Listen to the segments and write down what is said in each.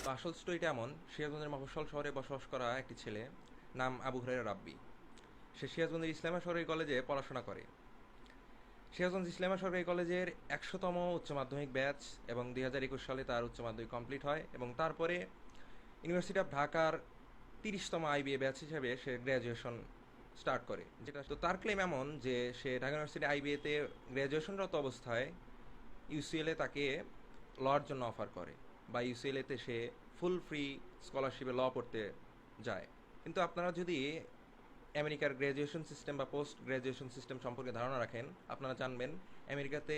তো আসল স্টোরিটা এমন, সিরাজগঞ্জের মফস্বল শহরে বসবাস করা একটি ছেলে, নাম আবু হুরায়রা রাব্বি। সে সিরাজগঞ্জের ইসলামিয়া সরকারি কলেজে পড়াশোনা করে। সিরাজগঞ্জ ইসলামিয়া সরকারি কলেজের 100তম উচ্চ মাধ্যমিক ব্যাচ, এবং 2021 সালে তার উচ্চ মাধ্যমিক কমপ্লিট হয়, এবং তারপরে ইউনিভার্সিটি অফ ঢাকার 30তম আইবিএ ব্যাচ হিসেবে সে গ্র্যাজুয়েশন স্টার্ট করে। যেটা তো তার ক্লেম এমন যে সে ঢাকা ইউনিভার্সিটি আইবিএতে গ্র্যাজুয়েশনরত অবস্থায় ইউসিএলএ তাকে লর জন্য অফার করে, বা ইউসিএলএতে সে ফুল ফ্রি স্কলারশিপে ল পড়তে যায়। কিন্তু আপনারা যদি আমেরিকার গ্র্যাজুয়েশন সিস্টেম বা পোস্ট গ্র্যাজুয়েশন সিস্টেম সম্পর্কে ধারণা রাখেন, আপনারা জানবেন আমেরিকাতে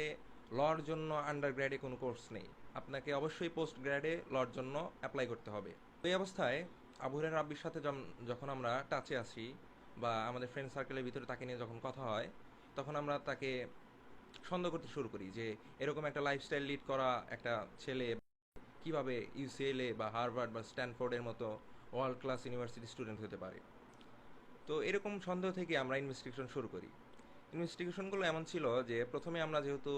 লর জন্য আন্ডার গ্র্যাডে কোনো কোর্স নেই। আপনাকে অবশ্যই পোস্ট গ্র্যাডে লর জন্য অ্যাপ্লাই করতে হবে। এই অবস্থায় আবু হুরায়রা রাব্বির সাথে যখন আমরা টাচে আসি, বা আমাদের ফ্রেন্ড সার্কেলের ভিতরে তাকে নিয়ে যখন কথা হয়, তখন আমরা তাকে সন্দেহ করতে শুরু করি যে এরকম একটা লাইফস্টাইল লিড করা একটা ছেলে কিভাবে ইউসিএলএ বা হার্ভার্ড বা স্ট্যানফোর্ডের মতো ওয়ার্ল্ড ক্লাস ইউনিভার্সিটি স্টুডেন্ট হতে পারে। তো এরকম সন্দেহ থেকে আমরা ইনভেস্টিগেশন শুরু করি। ইনভেস্টিগেশনগুলো এমন ছিল যে প্রথমে আমরা যেহেতু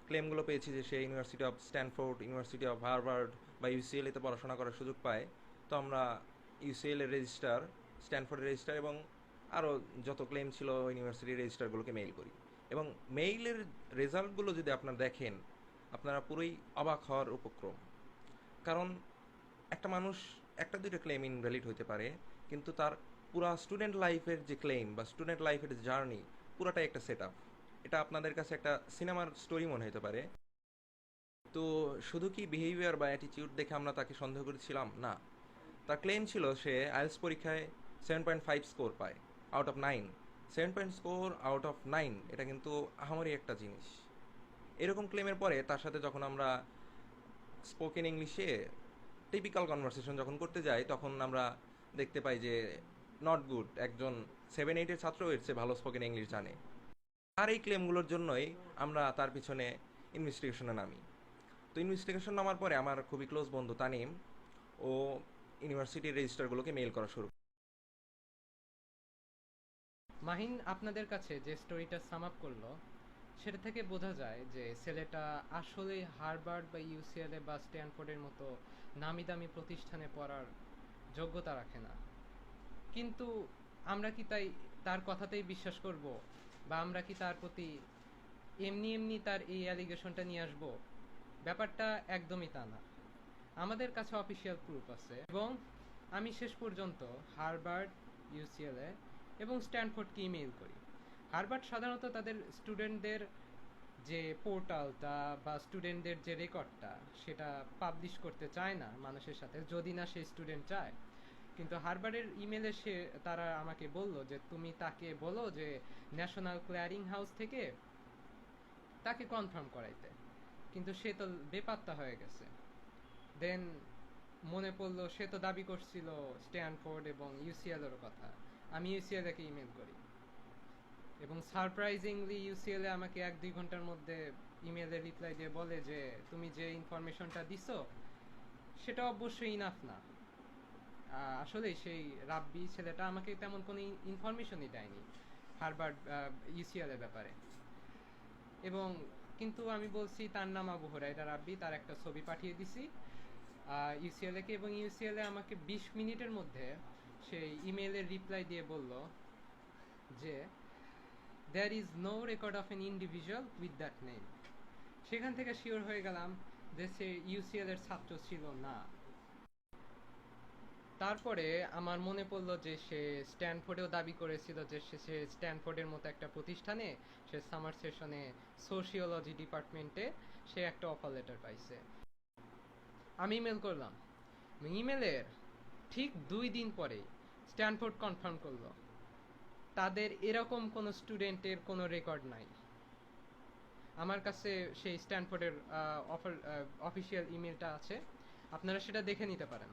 ক্লেমগুলো পেয়েছি যে সে university of Stanford, university of Harvard বা ইউসিএলএতে পড়াশোনা করার সুযোগ পায়, তো আমরা ইউসিএল এর রেজিস্টার, স্ট্যানফোর্ডের রেজিস্টার এবং আরও যত ক্লেম ছিল ইউনিভার্সিটির রেজিস্টারগুলোকে মেইল করি। এবং মেইলের রেজাল্টগুলো যদি আপনারা দেখেন, আপনারা পুরোই অবাক হওয়ার উপক্রম। কারণ একটা মানুষ একটা দুইটা ক্লেম ইনভ্যালিড হতে পারে, কিন্তু তার পুরা স্টুডেন্ট লাইফের যে ক্লেম বা স্টুডেন্ট লাইফের যে জার্নি, পুরাটাই একটা সেট আপ। এটা আপনাদের কাছে একটা সিনেমার স্টোরি মনে হতে পারে। তো শুধু কি বিহেভিয়ার বা অ্যাটিটিউড দেখে আমরা তাকে সন্দেহ করেছিলাম? না। তার ক্লেম ছিল সে আইএলটিএস পরীক্ষায় 7.5 স্কোর পায় out of 9। 7 score out of 9, এটা কিন্তু আহামরি একটা জিনিস। এরকম ক্লেমের পরে তার সাথে যখন আমরা স্পোকেন ইংলিশে টিপিক্যাল কনভারসেশন যখন করতে যাই, তখন আমরা দেখতে পাই যে নট গুড, একজন 7-8-এর ছাত্র এর চেয়ে ভালো স্পোকেন ইংলিশ জানে। আর এই ক্লেমগুলোর জন্যই আমরা তার পিছনে ইনভেস্টিগেশনে নামি। তো ইনভেস্টিগেশন নামার পরে আমার খুবই ক্লোজ বন্ধু তানিম ও ইউনিভার্সিটির রেজিস্টারগুলোকে মেইল করা শুরু। মাহিন আপনাদের কাছে যে স্টোরিটা সাম আপ করলো, সেটা থেকে বোঝা যায় যে ছেলেটা আসলে হার্ভার্ড বা ইউসিএলএ বা স্ট্যানফোর্ডের মতো নামি দামি প্রতিষ্ঠানে পড়ার যোগ্যতা রাখে না। কিন্তু আমরা কি তাই তার কথাতেই বিশ্বাস করব, বা আমরা কি তার প্রতি এমনি এমনি তার এই অ্যালিগেশনটা নিয়ে আসবো? ব্যাপারটা একদমই তা না। আমাদের কাছে অফিসিয়াল প্রুফ আছে, এবং আমি শেষ পর্যন্ত হার্ভার্ড, ইউসিএলএ এবং স্ট্যানফোর্ডকে ইমেইল করি। হার্ভার্ড সাধারণত তাদের স্টুডেন্টদের যে পোর্টালটা বা স্টুডেন্টদের যে রেকর্ডটা, সেটা পাবলিশ করতে চায় না মানুষের সাথে, যদি না সেই স্টুডেন্ট চায়। কিন্তু হার্ভার্ডের ইমেলে তারা আমাকে বলল যে তুমি তাকে বলো যে ন্যাশনাল ক্লিয়ারিং হাউস থেকে তাকে কনফার্ম করাইতে। কিন্তু সে তো বেপাত্তা হয়ে গেছে। দেন মনে পড়লো সে তো দাবি করছিল স্ট্যানফোর্ড এবং ইউসিএল এর কথা। আমি ইউসিএল কে ইমেল করি, এবং সারপ্রাইজিংলি ইউসিএল আমাকে 1-2 ঘন্টার মধ্যে ইমেলের রিপ্লাই দিয়ে বলে যে তুমি যে ইনফরমেশনটা দিছো সেটা অবশ্যই ইনাফ না। আসলে সেই রাব্বি ছেলেটা আমাকে তেমন কোনো ইনফরমেশনই দেয়নি হার্ভার্ড ইউসিএল এর ব্যাপারে। এবং কিন্তু আমি বলছি তার নাম আবু হুরায়রা রাব্বি, তার একটা ছবি পাঠিয়ে দিছি ইউসিএলএ কে, এবং ইউসিএলএ আমাকে 20 মিনিটের মধ্যে সেই ইমেলের রিপ্লাই দিয়ে বলল যে there is no record of an individual with that name. সেখান থেকে শিওর হয়ে গেলাম যে সে ইউসিএল এর ছাত্র ছিল না। তারপরে আমার মনে পড়লো যে সে স্ট্যানফোর্ডেও দাবি করেছিল যে সে স্ট্যানফোর্ডের মতো একটা প্রতিষ্ঠানে সে সামার সেশনে সোশিওলজি ডিপার্টমেন্টে সে একটা অফার লেটার পাইছে। আমি ইমেল করলাম, ইমেলের ঠিক 2 দিন পরে স্ট্যানফোর্ড কনফার্ম করলো তাদের এরকম কোনো স্টুডেন্টের কোনো রেকর্ড নাই। আমার কাছে সেই স্ট্যানফোর্ডের অফিসিয়াল ইমেলটা আছে, আপনারা সেটা দেখে নিতে পারেন।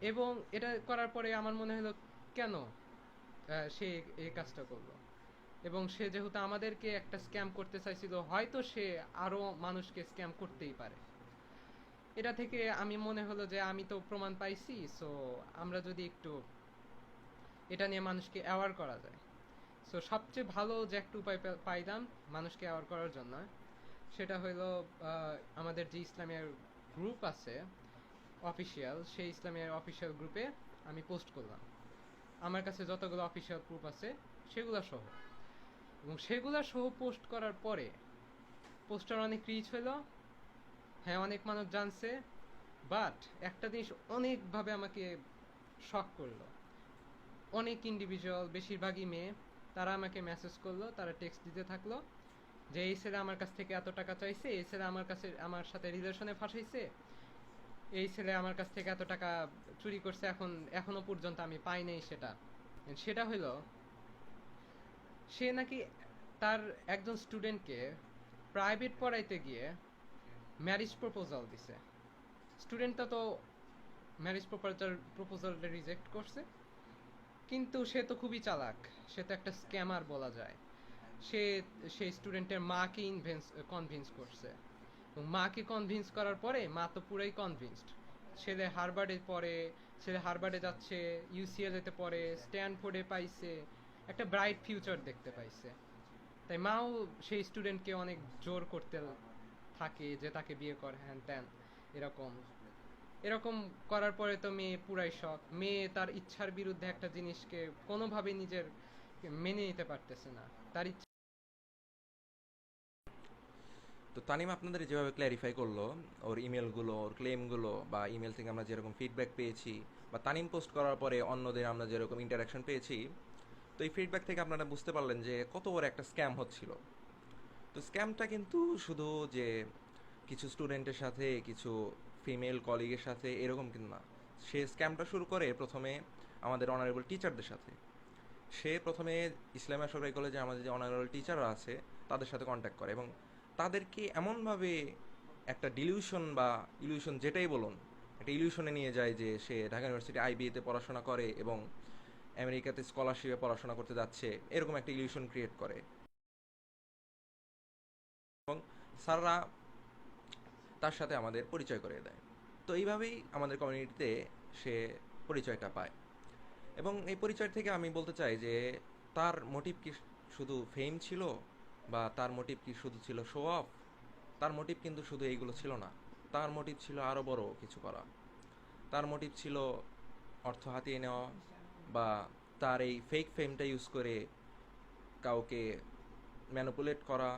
এবং এটা করার পরে আমার মনে হলো কেন সে এই কাজটা করলো। এবং সে যেহেতু আমাদেরকে একটা স্ক্যাম করতে চাইছিল, হয়তো সে আরো মানুষকে স্ক্যাম করতেই পারে। এটা থেকে আমি মনে হলো যে আমি তো প্রমাণ পাইছি, সো আমরা যদি একটু এটা নিয়ে মানুষকে অ্যাওয়ার করা যায়। সো সবচেয়ে ভালো যে একটা উপায় পাইলাম মানুষকে অ্যাওয়ার করার জন্য, সেটা হলো আমাদের যে ইসলামের গ্রুপ আছে অফিসিয়াল, সেই ইসলামের অফিসিয়াল গ্রুপে আমি পোস্ট করলাম আমার কাছে যতগুলো অফিসিয়াল প্রুফ আছে সেগুলো সহ, এবং সেগুলো সহ পোস্ট করার পরে পোস্টার অনেক রিচ হলো, হ্যাঁ অনেক মানুষ জানছে, বাট একটা জিনিস অনেকভাবে আমাকে শক করলো। অনেক ইন্ডিভিজুয়াল, বেশিরভাগই মেয়ে, তারা আমাকে মেসেজ করলো, তারা টেক্সট দিতে থাকলো যে এই ছেলে আমার কাছ থেকে এত টাকা চাইছে, এই ছেলে আমার সাথে রিলেশনে ফাঁসাইছে, এই ছেলে আমার কাছ থেকে এত টাকা চুরি করছে, এখনো পর্যন্ত আমি পাই নাই সেটা। And সেটা হলো সে নাকি তার একজন স্টুডেন্টকে প্রাইভেট পড়াইতে গিয়ে ম্যারেজ প্রপোজাল দিছে। স্টুডেন্টটা তো ম্যারেজ প্রপোজালটা রিজেক্ট করছে, কিন্তু সে তো খুবই চালাক, সে তো একটা স্ক্যামার বলা যায়। সে সেই স্টুডেন্টের মাকে কনভিন্স করছে, এবং মাকে কনভিন্স করার পরে মা তো পুরাই কনভিন্সড। ছেলে হার্ভার্ডে পড়ে, ছেলে হার্ভার্ডে যাচ্ছে, ইউসিএলএতে পড়ে, স্ট্যানফোর্ডে পাইছে, একটা ব্রাইট ফিউচার দেখতে পাইছে। তাই মাও সেই স্টুডেন্টকে অনেক জোর করতে থাকে যে তাকে বিয়ে কর, হ্যান ত্যান, এরকম এরকম করার পরে তো মেয়ে পুরাই শক। মেয়ে তার ইচ্ছার বিরুদ্ধে একটা জিনিসকে কোনোভাবে নিজের মেনে নিতে পারতেছে না, তার ইচ্ছা। তো তানিম আপনাদের যেভাবে ক্ল্যারিফাই করলো ওর ইমেলগুলো, ওর ক্লেমগুলো, বা ইমেল থেকে আমরা যেরকম ফিডব্যাক পেয়েছি, বা তানিম পোস্ট করার পরে অন্যদের আমরা যেরকম ইন্টারাকশন পেয়েছি, তো এই ফিডব্যাক থেকে আপনারা বুঝতে পারলেন যে কত বড় একটা স্ক্যাম হচ্ছিল। তো স্ক্যামটা কিন্তু শুধু যে কিছু স্টুডেন্টের সাথে, কিছু ফিমেল কলিগের সাথে এরকম কিন্তু না। সে স্ক্যামটা শুরু করে প্রথমে আমাদের অনারেবল টিচারদের সাথে। সে প্রথমে ইসলামিয়া সরকারি কলেজে আমাদের যে অনারেবল টিচাররা আছে তাদের সাথে কন্ট্যাক্ট করে, এবং তাদেরকে এমনভাবে একটা ডিলিউশন বা ইলিউশন যেটাই বলুন, একটা ইলিউশনে নিয়ে যায় যে সে ঢাকা ইউনিভার্সিটি আইবিএতে পড়াশোনা করে এবং আমেরিকাতে স্কলারশিপে পড়াশোনা করতে যাচ্ছে, এরকম একটা ইলিউশন ক্রিয়েট করে। এবং স্যাররা তার সাথে আমাদের পরিচয় করিয়ে দেয়। তো এইভাবেই আমাদের কমিউনিটিতে সে পরিচয়টা পায়। এবং এই পরিচয় থেকে আমি বলতে চাই যে তার মোটিভ কি শুধু ফেম ছিল, বা তার মোটিভ কি শুধু ছিল শো অফ? তার মোটিভ কিন্তু শুধু এইগুলো ছিল না। তার মোটিভ ছিল আরও বড় কিছু করা। তার মোটিভ ছিল অর্থ হাতিয়ে নেওয়া, বা তার এই ফেক ফেমটা ইউজ করে কাউকে ম্যানিপুলেট করা,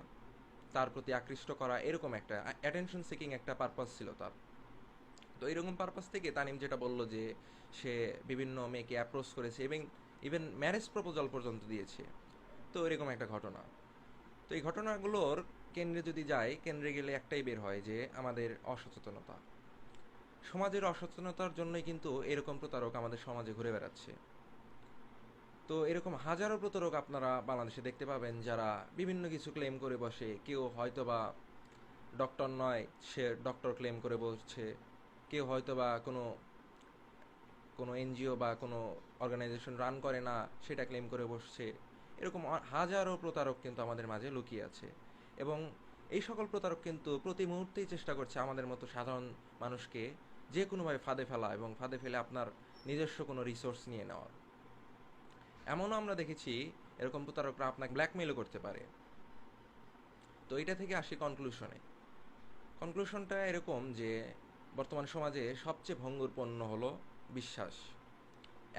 তার প্রতি আকৃষ্ট করা, এরকম একটা অ্যাটেনশন সিকিং একটা পারপাস ছিল তার। তো এরকম পারপাস থেকে তানিম যেটা বললো যে সে বিভিন্ন মেয়েকে অ্যাপ্রোচ করেছে এবং ইভেন ম্যারেজ প্রপোজাল পর্যন্ত দিয়েছে। তো এরকম একটা ঘটনা। তো এই ঘটনাগুলোর কেন্দ্রে যদি যায়, কেন্দ্রে গেলে একটাই বের হয় যে আমাদের অসচেতনতা। সমাজের অসচেতনতার জন্যই কিন্তু এরকম প্রতারক আমাদের সমাজে ঘুরে বেড়াচ্ছে। তো এরকম হাজারো প্রতারক আপনারা বাংলাদেশে দেখতে পাবেন, যারা বিভিন্ন কিছু ক্লেম করে বসে। কেউ হয়তোবা ডক্টর নয়, সে ডক্টর ক্লেম করে বসছে। কেউ হয়তোবা কোনো কোনো এনজিও বা কোনো অর্গানাইজেশন রান করে না, সেটা ক্লেম করে বসছে। এরকম হাজারো প্রতারক কিন্তু আমাদের মাঝে লুকিয়ে আছে। এবং এই সকল প্রতারক কিন্তু প্রতি মুহূর্তেই চেষ্টা করছে আমাদের মতো সাধারণ মানুষকে যে কোনোভাবে ফাঁদে ফেলা, এবং ফাঁদে ফেলে আপনার নিজস্ব কোনো রিসোর্স নিয়ে নেওয়ার। এমনও আমরা দেখেছি এরকম প্রতারকরা আপনাকে ব্ল্যাকমেইলও করতে পারে। তো এটা থেকে আসি কনক্লুশনে। কনক্লুশনটা এরকম যে বর্তমান সমাজে সবচেয়ে ভঙ্গুর পণ্য হলো বিশ্বাস।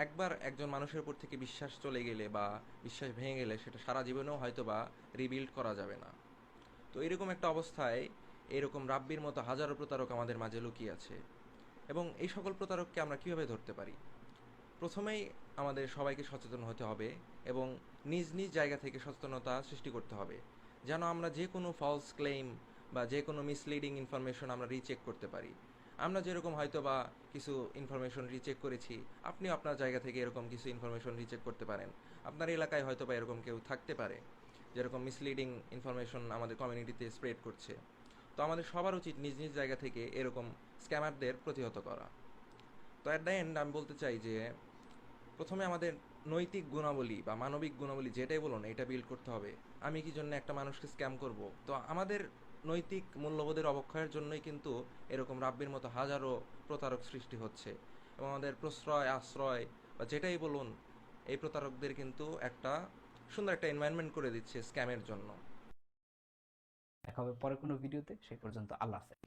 একবার একজন মানুষের উপর থেকে বিশ্বাস চলে গেলে বা বিশ্বাস ভেঙে গেলে সেটা সারা জীবনেও হয়তো বা রিবিল্ড করা যাবে না। তো এরকম একটা অবস্থায় এরকম রাব্বির মতো হাজারো প্রতারক আমাদের মাঝে লুকিয়ে আছে। এবং এই সকল প্রতারককে আমরা কীভাবে ধরতে পারি? প্রথমেই আমাদের সবাইকে সচেতন হতে হবে, এবং নিজ নিজ জায়গা থেকে সচেতনতা সৃষ্টি করতে হবে, যেন আমরা যে কোনো ফলস ক্লেম বা যে কোনো মিসলিডিং ইনফরমেশন আমরা রিচেক করতে পারি। আমরা যেরকম হয়তো বা কিছু ইনফরমেশন রিচেক করেছি, আপনিও আপনার জায়গা থেকে এরকম কিছু ইনফরমেশন রিচেক করতে পারেন। আপনার এলাকায় হয়তো বা এরকম কেউ থাকতে পারে যেরকম মিসলিডিং ইনফরমেশন আমাদের কমিউনিটিতে স্প্রেড করছে। তো আমাদের সবার উচিত নিজ নিজ জায়গা থেকে এরকম স্ক্যামারদের প্রতিহত করা। তো অ্যাট দ্য এন্ড আমি বলতে চাই যে প্রথমে আমাদের নৈতিক গুণাবলী বা মানবিক গুণাবলী যেটাই বলুন, এটা বিল্ড করতে হবে। আমি কি জন্য একটা মানুষকে স্ক্যাম করব? তো আমাদের নৈতিক মূল্যবোধের অবক্ষয়ের জন্যই কিন্তু এরকম রাব্বির মতো হাজারো প্রতারক সৃষ্টি হচ্ছে। এবং আমাদের প্রশ্রয়, আশ্রয় বা যেটাই বলুন, এই প্রতারকদের কিন্তু একটা সুন্দর একটা এনভায়রনমেন্ট করে দিচ্ছে স্ক্যামের জন্য। দেখা হবে পরে কোনো ভিডিওতে, সেই পর্যন্ত আল্লাহ হাফেজ।